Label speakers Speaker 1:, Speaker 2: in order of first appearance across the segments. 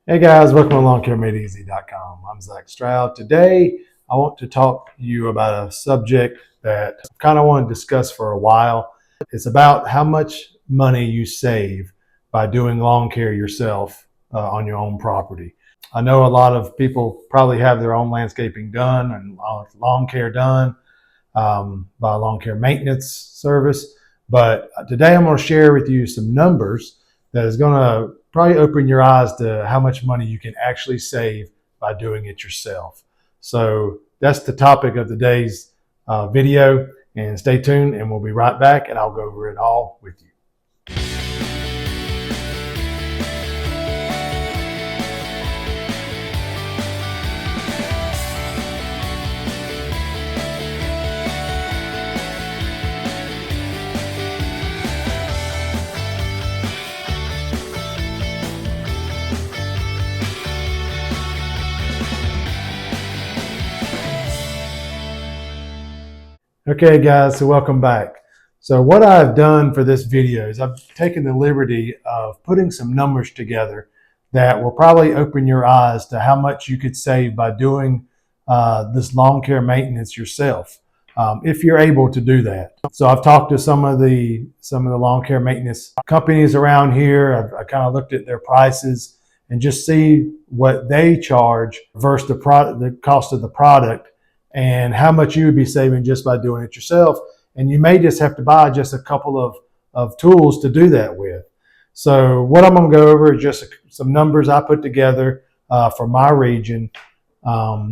Speaker 1: Hey guys, welcome to LawnCareMadeEasy.com. I'm Zach Stroud. Today, I want to talk to you about a subject that I kind of want to discuss for a while. It's about how much money you save by doing lawn care yourself on your own property. I know a lot of people probably have their own landscaping done and lawn care done by a lawn care maintenance service. But today I'm going to share with you some numbers that is going to probably open your eyes to how much money you can actually save by doing it yourself. So that's the topic of today's video, and stay tuned and we'll be right back and I'll go over it all with you. Okay guys, so welcome back. So what I've done for this video is I've taken the liberty of putting some numbers together that will probably open your eyes to how much you could save by doing this lawn care maintenance yourself, if you're able to do that. So I've talked to some of the lawn care maintenance companies around here. I kind of looked at their prices and just see what they charge versus the cost of the product, and how much you would be saving just by doing it yourself. And you may just have to buy just a couple of tools to do that with. So what I'm going to go over is just some numbers I put together for my region,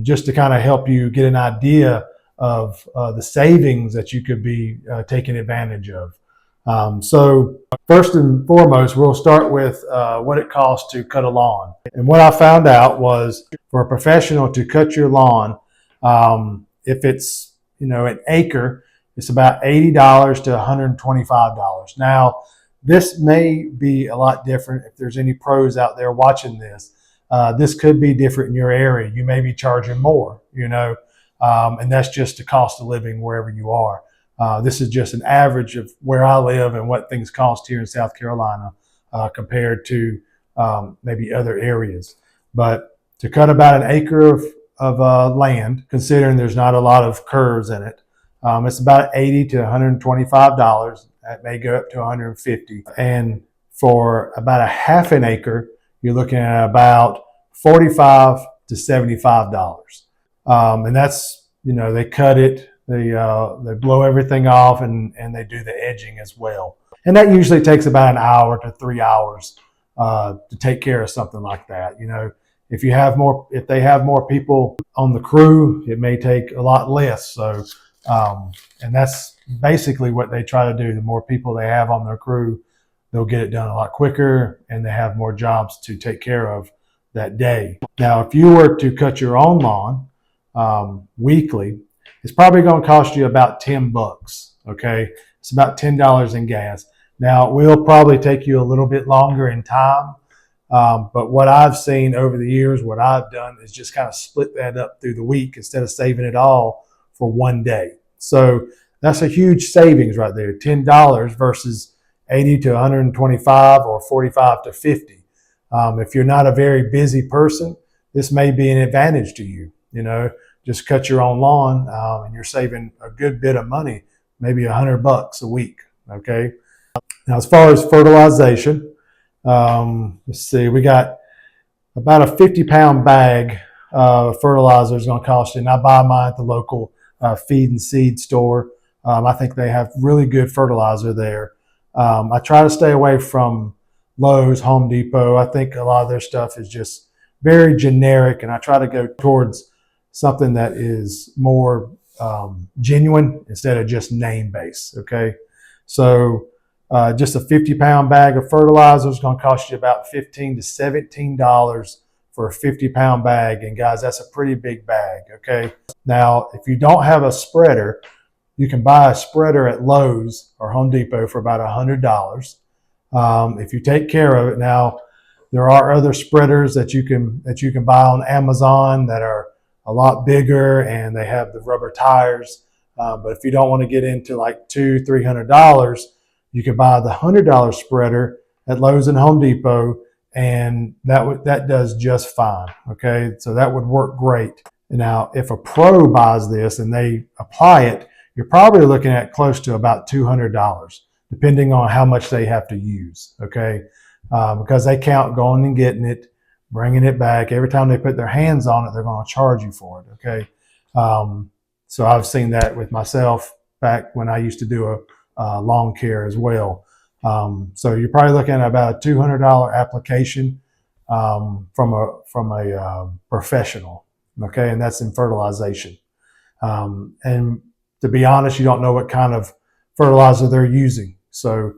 Speaker 1: just to kind of help you get an idea of the savings that you could be taking advantage of. So first and foremost, we'll start with what it costs to cut a lawn. And what I found out was, for a professional to cut your lawn, if it's, an acre, it's about $80 to $125. Now, this may be a lot different. If there's any pros out there watching this, this could be different in your area. You may be charging more, and that's just the cost of living wherever you are. This is just an average of where I live and what things cost here in South Carolina compared to maybe other areas. But to cut about an acre of land, considering there's not a lot of curves in it, it's about $80 to $125. That may go up to $150. And for about a half an acre, you're looking at about $45 to $75. And that's, they cut it, they blow everything off, and they do the edging as well. And that usually takes about an hour to 3 hours to take care of something like that. If they have more people on the crew, it may take a lot less. So, and that's basically what they try to do. The more people they have on their crew, they'll get it done a lot quicker, and they have more jobs to take care of that day. Now, if you were to cut your own lawn weekly, it's probably going to cost you about $10. Okay, it's about $10 in gas. Now, it will probably take you a little bit longer in time. But what I've seen over the years, what I've done is just kind of split that up through the week instead of saving it all for one day. So that's a huge savings right there, $10 versus $80 to $125 or $45 to $50. If you're not a very busy person, this may be an advantage to you. Just cut your own lawn, and you're saving a good bit of money, maybe $100 a week. Okay. Now, as far as fertilization, let's see, we got about a 50-pound bag of fertilizer is going to cost you. And I buy mine at the local feed and seed store. I think they have really good fertilizer there. I try to stay away from Lowe's, Home Depot. I think a lot of their stuff is just very generic, and I try to go towards something that is more genuine instead of just name-based. Okay, so just a 50-pound bag of fertilizer is going to cost you about $15 to $17 for a 50-pound bag. And guys, that's a pretty big bag. Okay. Now, if you don't have a spreader, you can buy a spreader at Lowe's or Home Depot for about $100. If you take care of it. Now, there are other spreaders that you can buy on Amazon that are a lot bigger, and they have the rubber tires. But if you don't want to get into like $200-300, you can buy the $100 spreader at Lowe's and Home Depot, and that does just fine. Okay, so that would work great. Now, if a pro buys this and they apply it, you're probably looking at close to about $200, depending on how much they have to use. Okay, because they count going and getting it, bringing it back. Every time they put their hands on it, they're going to charge you for it. Okay, so I've seen that with myself back when I used to do a lawn care as well. So you're probably looking at about a $200 application from a professional. Okay, and that's in fertilization. And to be honest, you don't know what kind of fertilizer they're using. So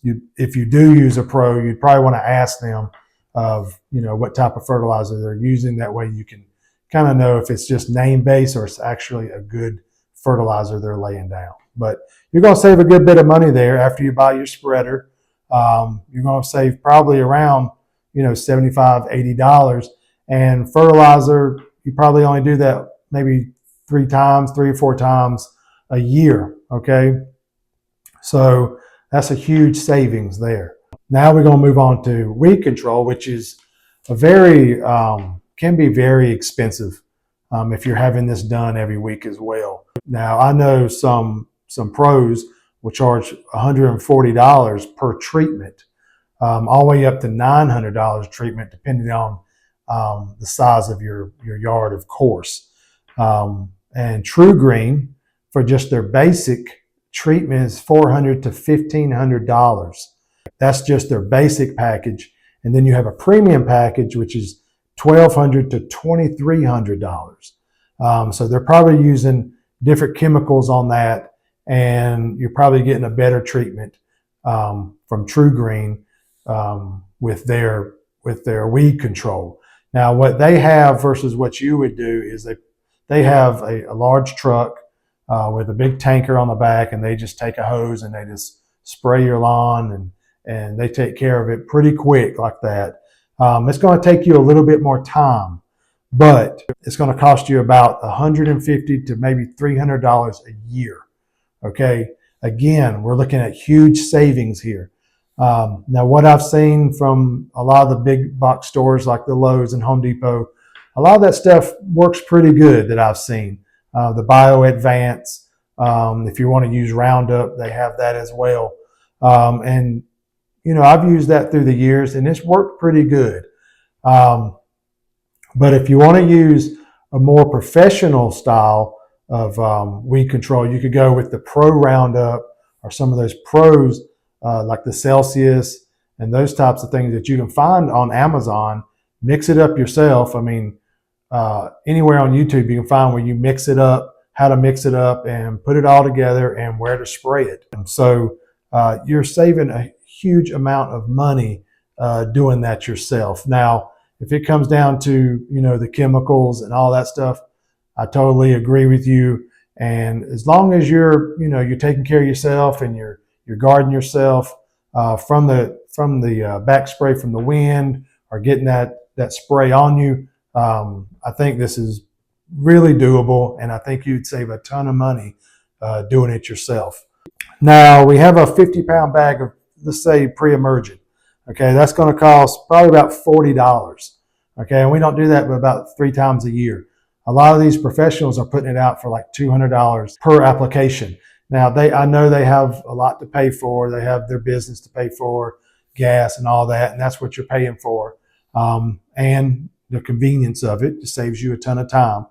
Speaker 1: if you do use a pro, you'd probably want to ask them of what type of fertilizer they're using. That way you can kind of know if it's just name based or it's actually a good fertilizer they're laying down. But you're going to save a good bit of money there after you buy your spreader. You're going to save probably around $75, $80. And fertilizer, you probably only do that maybe 3 or 4 times a year. Okay, so that's a huge savings there. Now we're going to move on to weed control, which is can be very expensive if you're having this done every week as well. Now I know some pros will charge $140 per treatment, all the way up to $900 treatment, depending on the size of your yard, of course. And True Green, for just their basic treatment, is $400 to $1,500. That's just their basic package. And then you have a premium package, which is $1,200 to $2,300. So they're probably using different chemicals on that, and you're probably getting a better treatment from True Green with their weed control. Now, what they have versus what you would do is they have a large truck with a big tanker on the back, and they just take a hose and they just spray your lawn, and they take care of it pretty quick like that. It's going to take you a little bit more time, but it's going to cost you about $150 to maybe $300 a year. Okay, again, we're looking at huge savings here. Now, what I've seen from a lot of the big box stores like the Lowe's and Home Depot, a lot of that stuff works pretty good that I've seen. The Bio Advance, if you want to use Roundup, they have that as well. And I've used that through the years, and it's worked pretty good. But if you want to use a more professional style of weed control, you could go with the Pro Roundup or some of those pros like the Celsius and those types of things that you can find on Amazon. Mix it up yourself. I mean, anywhere on YouTube you can find where you mix it up, how to mix it up and put it all together and where to spray it. And so you're saving a huge amount of money doing that yourself. Now, if it comes down to the chemicals and all that stuff, I totally agree with you. And as long as you're taking care of yourself and you're guarding yourself from the back spray from the wind or getting that spray on you, I think this is really doable, and I think you'd save a ton of money doing it yourself. Now we have a 50-pound bag of, let's say, pre-emergent. Okay, that's going to cost probably about $40. Okay, and we don't do that but about 3 times a year. A lot of these professionals are putting it out for like $200 per application. Now I know they have a lot to pay for. They have their business to pay for, gas and all that, and that's what you're paying for. And the convenience of it just saves you a ton of time.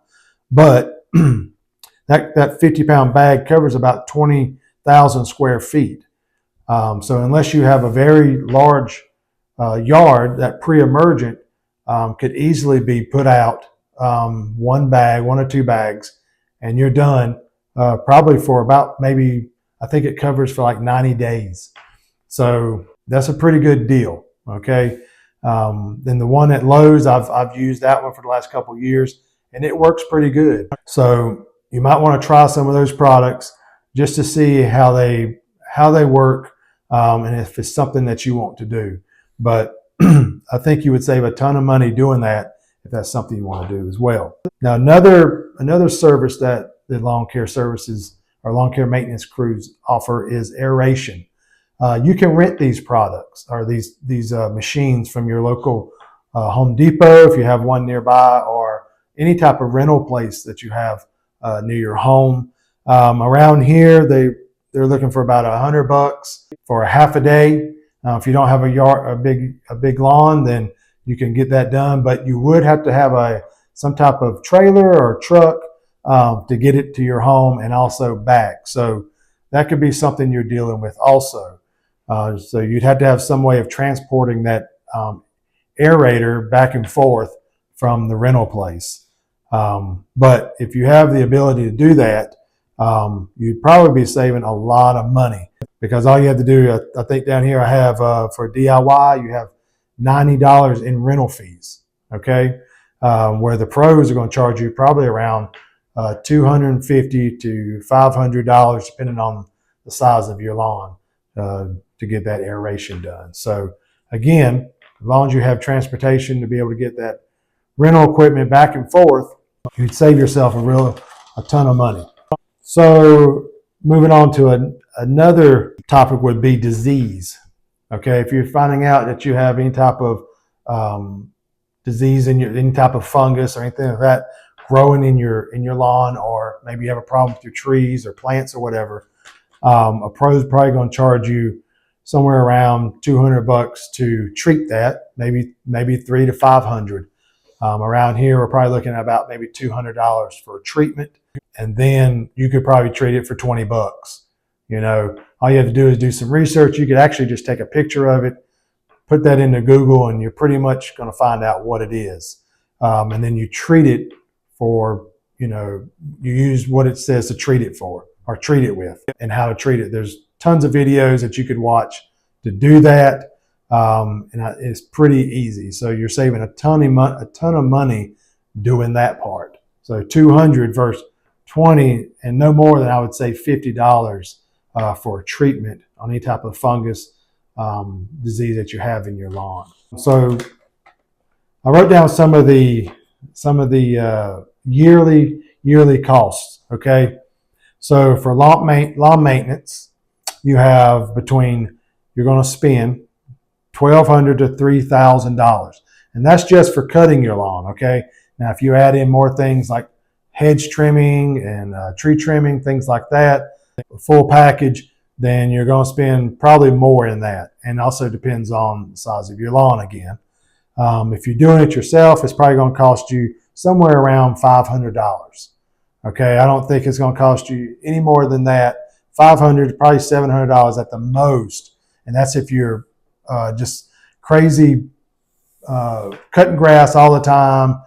Speaker 1: But that 50-pound bag covers about 20,000 square feet. So unless you have a very large yard, that pre-emergent could easily be put out one or 2 bags, and you're done probably for about maybe, I think it covers for like 90 days. So that's a pretty good deal. Okay. Then the one at Lowe's, I've used that one for the last couple of years, and it works pretty good. So you might want to try some of those products just to see how they work, and if it's something that you want to do. But I think you would save a ton of money doing that if that's something you want to do as well. Now, another service that the lawn care services or lawn care maintenance crews offer is aeration. You can rent these products or these machines from your local Home Depot if you have one nearby, or any type of rental place that you have near your home. Around here, they're looking for about $100 for a half a day. If you don't have a big lawn, then you can get that done. But you would have to have some type of trailer or truck to get it to your home and also back. So that could be something you're dealing with also. So you'd have to have some way of transporting that aerator back and forth from the rental place. But if you have the ability to do that, you'd probably be saving a lot of money, because all you have to do, I think down here I have for DIY, you have $90 in rental fees. Okay, where the pros are going to charge you probably around $250 to $500, depending on the size of your lawn, to get that aeration done. So again, as long as you have transportation to be able to get that rental equipment back and forth, you'd save yourself a ton of money. So moving on to another topic would be disease. Okay, if you're finding out that you have any type of disease any type of fungus or anything like that growing in your lawn, or maybe you have a problem with your trees or plants or whatever, a pro is probably going to charge you somewhere around $200 to treat that, maybe $300 to $500. Around here, we're probably looking at about maybe $200 for treatment, and then you could probably treat it for $20. You know, all you have to do is do some research. You could actually just take a picture of it, put that into Google, and you're pretty much going to find out what it is. And then you treat it for, you use what it says to treat it for, or treat it with, and how to treat it. There's tons of videos that you could watch to do that. And it's pretty easy. So you're saving a ton of money doing that part. So 200 versus 20, and no more than, I would say, $50 for a treatment on any type of fungus disease that you have in your lawn. So I wrote down some of the yearly costs. Okay, so for lawn maintenance, you have you're going to spend $1,200 to $3,000, and that's just for cutting your lawn. Okay, now if you add in more things like hedge trimming and tree trimming, things like that, a full package, then you're going to spend probably more in that. And also depends on the size of your lawn again. If you're doing it yourself, it's probably going to cost you somewhere around $500. Okay, I don't think it's going to cost you any more than that. $500, probably $700 at the most, and that's if you're just crazy cutting grass all the time,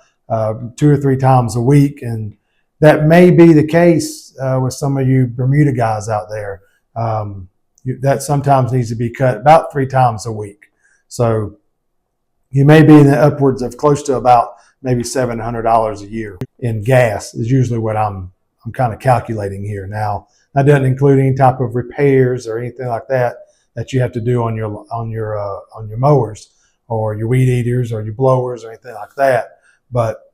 Speaker 1: 2 or 3 times a week. And that may be the case with some of you Bermuda guys out there. That sometimes needs to be cut about 3 times a week. So you may be in the upwards of close to about maybe $700 a year in gas is usually what I'm kind of calculating here. Now, that doesn't include any type of repairs or anything like that you have to do on your mowers or your weed eaters or your blowers or anything like that. But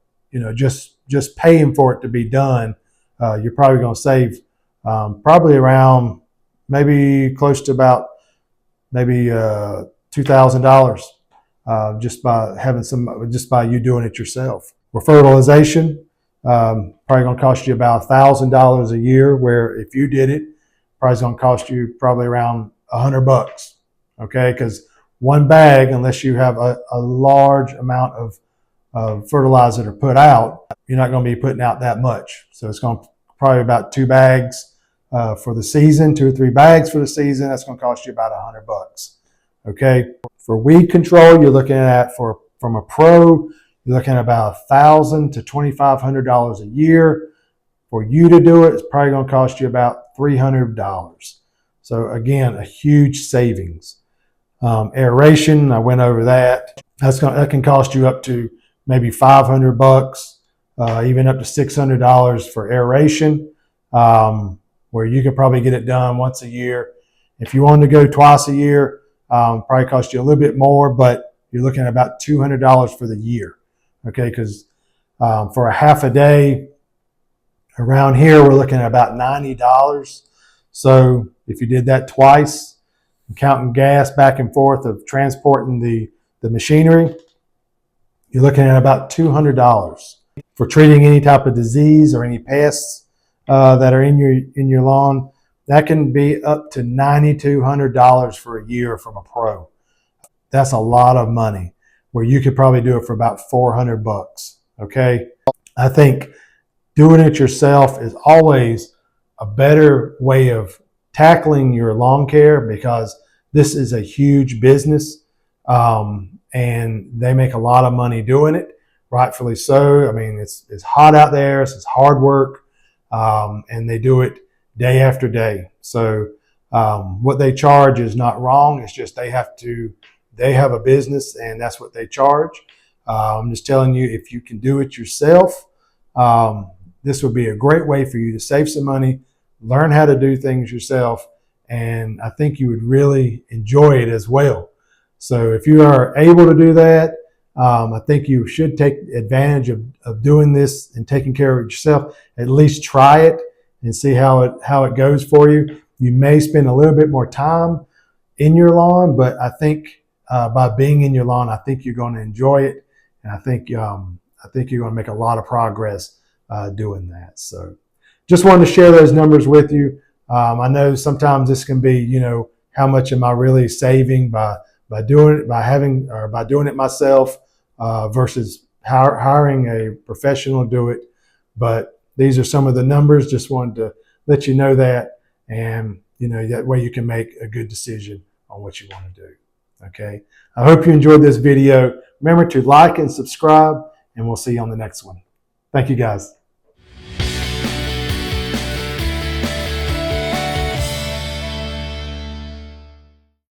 Speaker 1: just paying for it to be done, you're probably going to save probably around maybe close to about maybe $2,000 just by you doing it yourself. For fertilization, probably going to cost you about $1,000 a year, where if you did it, probably going to cost you probably around $100. Okay, because one bag, unless you have a large amount of fertilizer to put out, you're not going to be putting out that much. So it's going to probably about 2 bags for the season, 2 or 3 bags for the season. That's going to cost you about $100. Okay, for weed control, you're looking at from a pro, you're looking at about $1,000 to $2,500 a year. For you to do it, it's probably going to cost you about $300. So again, a huge savings. Aeration, I went over that. That can cost you up to maybe $500, even up to $600 for aeration, where you could probably get it done once a year. If you wanted to go twice a year, probably cost you a little bit more, but you're looking at about $200 for the year. Okay, because for a half a day around here, we're looking at about $90. So if you did that twice, counting gas back and forth of transporting the machinery, you're looking at about $200 for treating any type of disease or any pests that are in your lawn. That can be up to $9,200 for a year from a pro. That's a lot of money, where you could probably do it for about 400 bucks. Okay. I think doing it yourself is always a better way of tackling your lawn care, because this is a huge business, and they make a lot of money doing it, rightfully so. I mean, it's hot out there, it's hard work, and they do it day after day. So what they charge is not wrong. It's just they have a business, and that's what they charge. I'm just telling you, if you can do it yourself, this would be a great way for you to save some money, learn how to do things yourself, and I think you would really enjoy it as well. So if you are able to do that, I think you should take advantage of doing this and taking care of it yourself. At least try it and see how it goes for you. You may spend a little bit more time in your lawn, but I think by being in your lawn, I think you're going to enjoy it, and I think you're going to make a lot of progress doing that. So just wanted to share those numbers with you. I know sometimes this can be, how much am I really saving by doing it myself versus hiring a professional to do it. But these are some of the numbers. Just wanted to let you know that, and that way you can make a good decision on what you want to do. Okay. I hope you enjoyed this video. Remember to like and subscribe, and we'll see you on the next one. Thank you, guys.